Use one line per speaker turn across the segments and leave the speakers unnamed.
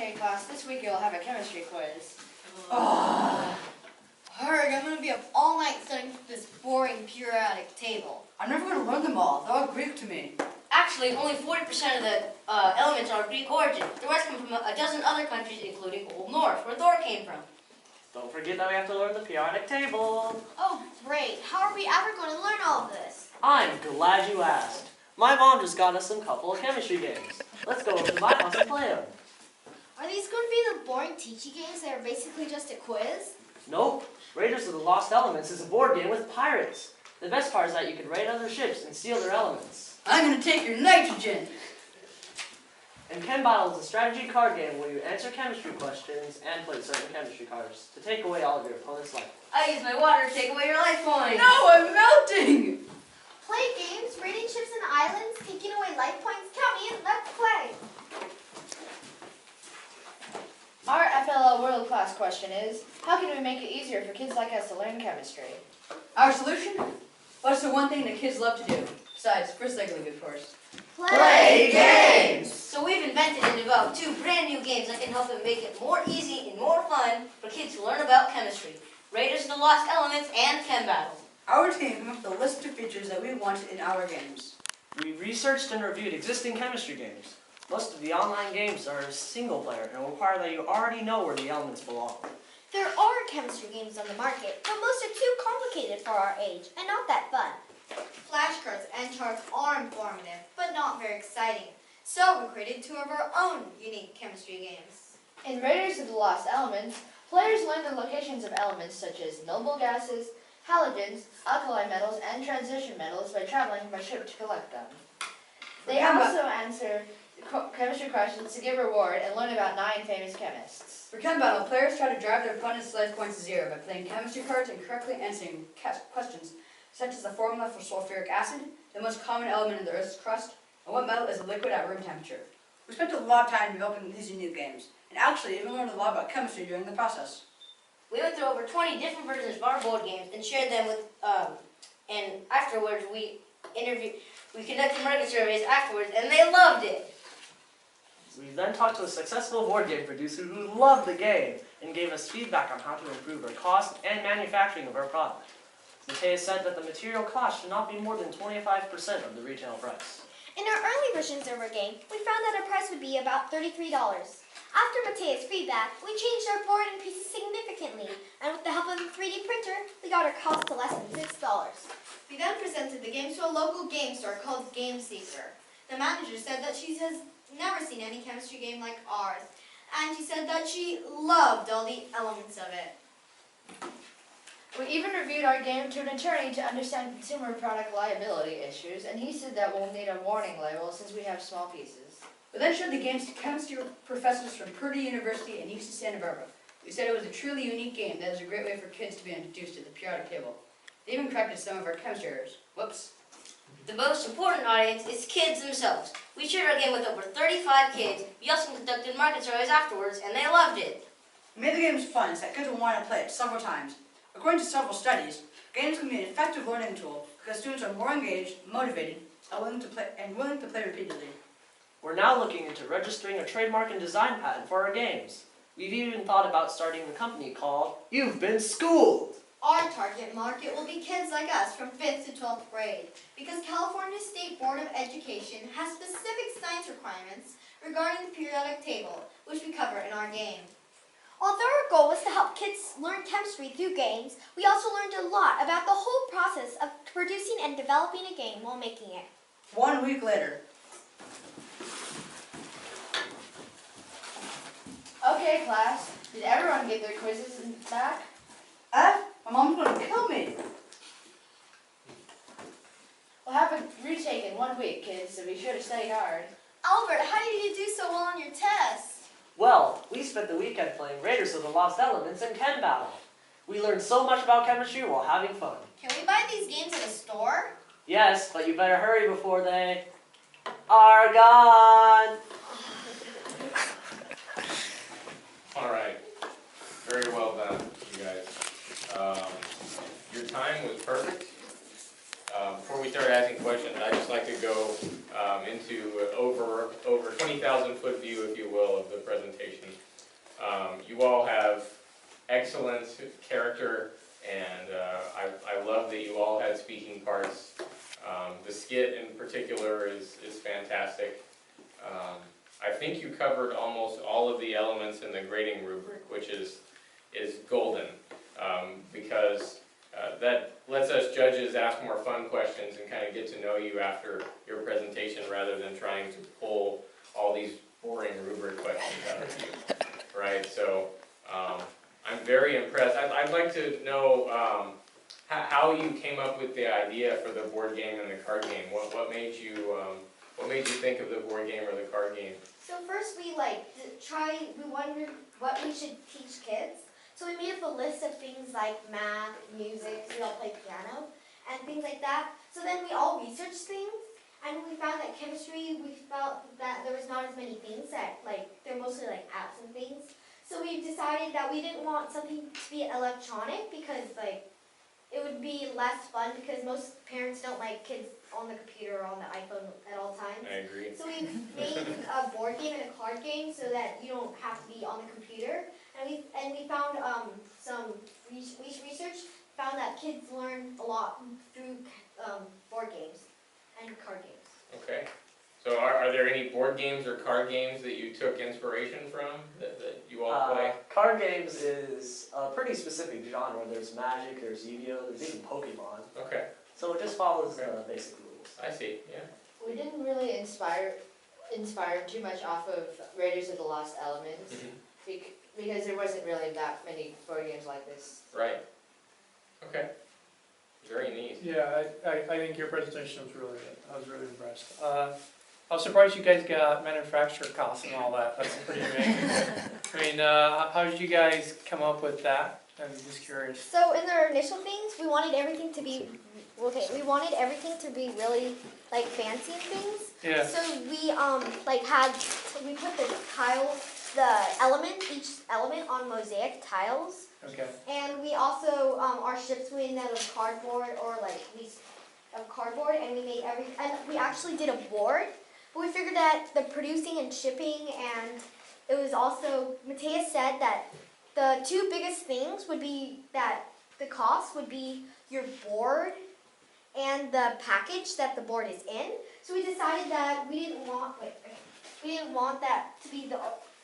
Okay, class, this week you'll have a chemistry quiz.
Hurry, I'm going to be up all night studying this boring periodic table.
I'm never going to learn them all. They're all Greek to me.
Actually, only 40% of the elements are of Greek origin. The rest come from a dozen other countries, including Old Norse, where Thor came from.
Don't forget that we have to learn the periodic table.
Oh, great. How are we ever going to learn all of this?
I'm glad you asked. My mom just got us some couple of chemistry games. Let's go over to my house and play them.
Are these going to be the boring teachy games that are basically just a quiz?
Nope. Raiders of the Lost Elements is a board game with pirates. The best part is that you can raid other ships and steal their elements.
I'm going to take your nitrogen.
And Chem Battle is a strategy card game where you answer chemistry questions and play certain chemistry cards to take away all of your opponent's life.
I use my water to take away your life points.
No, I'm melting.
Play games, raiding ships and islands, taking away life points. Count me in. Let's play.
Our FLL World Class question is, how can we make it easier for kids like us to learn chemistry?
Our solution? What's the one thing that kids love to do? Besides, first leg league, of course.
Play
games!
So we've invented and developed two brand new games that can help them make it more easy and more fun for kids to learn about chemistry. Raiders of the Lost Elements and Chem Battle.
Our team came up with a list of features that we wanted in our games.
We researched and reviewed existing chemistry games. Most of the online games are single player and require that you already know where the elements belong.
There are chemistry games on the market, but most are too complicated for our age and not that fun.
Flashcards and charts are informative, but not very exciting. So we created two of our own unique chemistry games.
In Raiders of the Lost Elements, players learn the locations of elements such as noble gases, halogens, alkali metals, and transition metals by traveling by ship to collect them. They also answer chemistry questions to give reward and learn about 9 famous chemists.
For Chem Battle, players try to drive their opponent's life points to zero by playing chemistry cards and correctly answering questions such as the formula for sulfuric acid, the most common element in the Earth's crust, and what metal is a liquid at room temperature. We spent a lot of time developing these unique games, and actually even learned a lot about chemistry during the process.
We went through over 20 different versions of our board games and shared them with, and afterwards we conducted market surveys afterwards, and they loved it.
We then talked to a successful board game producer who loved the game and gave us feedback on how to improve our cost and manufacturing of our product. Matthias said that the material cost should not be more than 25% of the retail price.
In our early versions of our game, we found that our price would be about $33. After Matea's feedback, we changed our board and pieces significantly, and with the help of a 3D printer, we got our cost to less than $6.
We then presented the games to a local game store called Game Seeker. The manager said that she has never seen any chemistry game like ours, and she said that she loved all the elements of it.
We even reviewed our game to an attorney to understand consumer product liability issues, and he said that we'll need a warning label since we have small pieces.
We then showed the games to chemistry professors from Purdue University and UC Santa Barbara. We said it was a truly unique game that is a great way for kids to be introduced to the periodic table. They even corrected some of our chemistry errors. Whoops.
The most important audience is kids themselves. We shared our game with over 35 kids. We also conducted market surveys afterwards, and they loved it.
We made the games fun so that kids will want to play it several times. According to several studies, games can be an effective learning tool because students are more engaged, motivated, and willing to play repeatedly.
We're now looking into registering a trademark and design patent for our games. We've even thought about starting a company called You've Been Schooled.
Our target market will be kids like us from 5th to 12th grade, because California State Board of Education has specific science requirements regarding the periodic table, which we cover in our game.
Although our goal was to help kids learn chemistry through games, we also learned a lot about the whole process of producing and developing a game while making it.
1 week later.
Okay, class, did everyone get their quizzes back?
My mom's going to kill me.
We'll have a retake in 1 week, kids, so be sure to study hard.
Albert, how did you do so well on your tests?
Well, we spent the weekend playing Raiders of the Lost Elements and Chem Battle. We learned so much about chemistry while having fun.
Can we buy these games at a store?
Yes, but you better hurry before they are gone.
All right. Very well done, you guys. Your time was perfect. Before we start asking questions, I'd just like to go into over 20,000 foot view, if you will, of the presentation. you all have excellent character, and I love that you all had speaking parts. The skit in particular is fantastic. I think you covered almost all of the elements in the grading rubric, which is golden, because that lets us judges ask more fun questions and kind of get to know you after your presentation rather than trying to pull all these boring rubric questions out of you, right? So I'm very impressed. I'd like to know how you came up with the idea for the board game and the card game. What made you think of the board game or the card game?
So first we we wondered what we should teach kids. So we made up a list of things like math, music, we all play piano, and things like that. So then we all researched things, and we found that chemistry, we felt that there was not as many things that, they're mostly like apps and things. So we decided that we didn't want something to be electronic because it would be less fun because most parents don't like kids on the computer or on the iPhone at all times.
I agree.
So we made a board game and a card game so that you don't have to be on the computer. And we found some research found that kids learn a lot through board games and card games.
Okay. So are there any board games or card games that you took inspiration from that you all play?
Card games is a pretty specific genre. There's Magic, there's Yu-Gi-Oh, there's even Pokemon.
Okay.
So it just follows the basic rules.
I see, yeah.
We didn't really inspire too much off of Raiders of the Lost Elements, because there wasn't really that many board games like this.
Right. Okay. Very neat.
Yeah, I think your presentation was really good. I was really impressed. I was surprised you guys got manufacturer costs and all that. That's pretty amazing. I mean, how did you guys come up with that? I'm just curious.
So in our initial things, we wanted everything to be really fancy and things.
Yeah.
So we we put each element on mosaic tiles.
Okay.
And we also our ships made out of cardboard and we made and we actually did a board, but we figured that the producing and shipping, and it was also, Mateus said that the two biggest things would be that the cost would be your board and the package that the board is in. So we decided that we didn't want that to be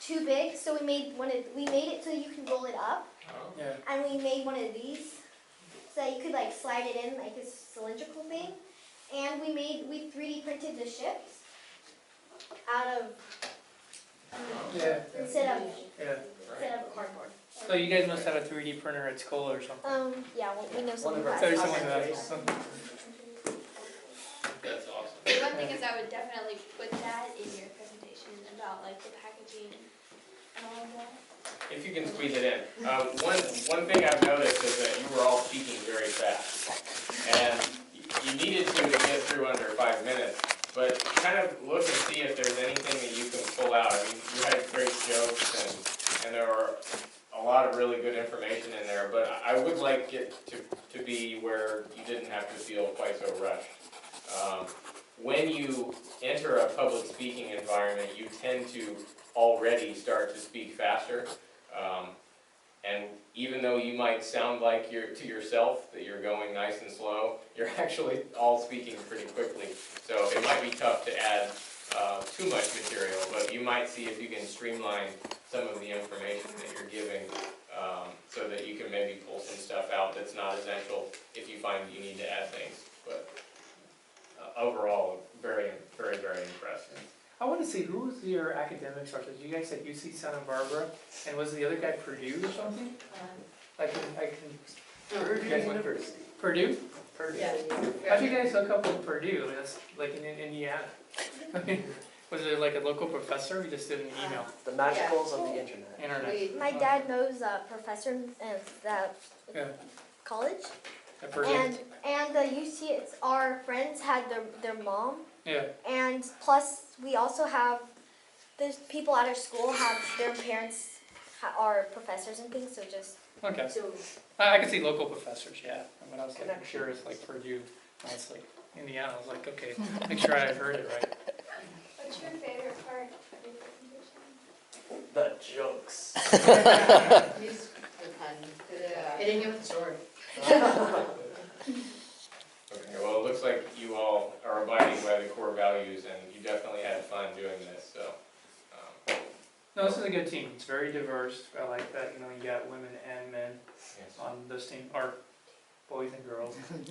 too big, so we made it so you can roll it up.
Oh.
Yeah.
And we made one of these so that you could slide it in like a cylindrical thing. And we 3D printed the ships out of
Yeah.
instead
Yeah.
of cardboard.
So you guys must have a 3D printer at school or something.
Yeah, we know
One
some
of
of
our
So
that.
something like that.
That's awesome.
The one thing is I would definitely put that in your presentation about the packaging and all of that.
If you can squeeze it in. One thing I've noticed is that you were all speaking very fast. And you needed to get through under 5 minutes, but kind of look and see if there's anything that you can pull out. I mean, you had great jokes and there were a lot of really good information in there, but I would like it to be where you didn't have to feel quite so rushed. When you enter a public speaking environment, you tend to already start to speak faster. And even though you might sound like to yourself that you're going nice and slow, you're actually all speaking pretty quickly. So it might be tough to add too much material, but you might see if you can streamline some of the information that you're giving so that you can maybe pull some stuff out that's not essential if you find you need to add things. But overall, very, very, very impressive.
I want to see, who was your academic sources? You guys said UC Santa Barbara, and was the other guy Purdue or something? I can.
Purdue University.
Purdue?
Purdue.
How'd you guys hook up with Purdue? That's in Indiana. Was it a local professor? We just did an email.
The magicals of the internet.
Internet.
My dad knows a professor in the
Yeah.
college,
At Purdue.
and the UC, our friends had their mom.
Yeah.
And plus, we also have, there's people at our school have their parents are professors and things, so just.
Okay. I could see local professors, yeah. I mean, I was sure it's Purdue. I was Indiana. I was okay, make sure I heard it right.
What's your favorite part of your presentation?
The jokes.
He's the pun. Hitting him with the sword.
Okay, well, it looks like you all are abiding by the core values, and you definitely had fun doing this, so.
No, this is a good team. It's very diverse. I like that, you know, you got women and men
Yes.
on this team, or boys and girls, and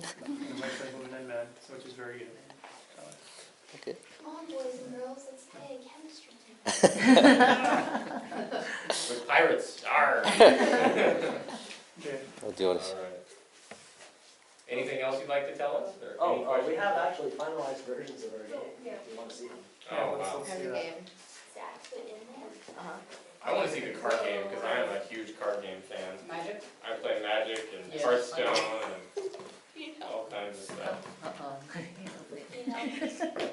mostly women and men, which is very good.
Come on, boys and girls, let's play a chemistry team.
With pirates, arr!
Okay.
I'll do it.
All right. Anything else you'd like to tell us, or any
Oh,
questions?
we have actually finalized versions of our game, if you wanna see them.
Oh, wow.
Let's see that.
Zach put in there.
I wanna see the card game, because I am a huge card game fan.
Magic?
I play Magic and
Yes.
Hearthstone and all kinds of stuff.
You know,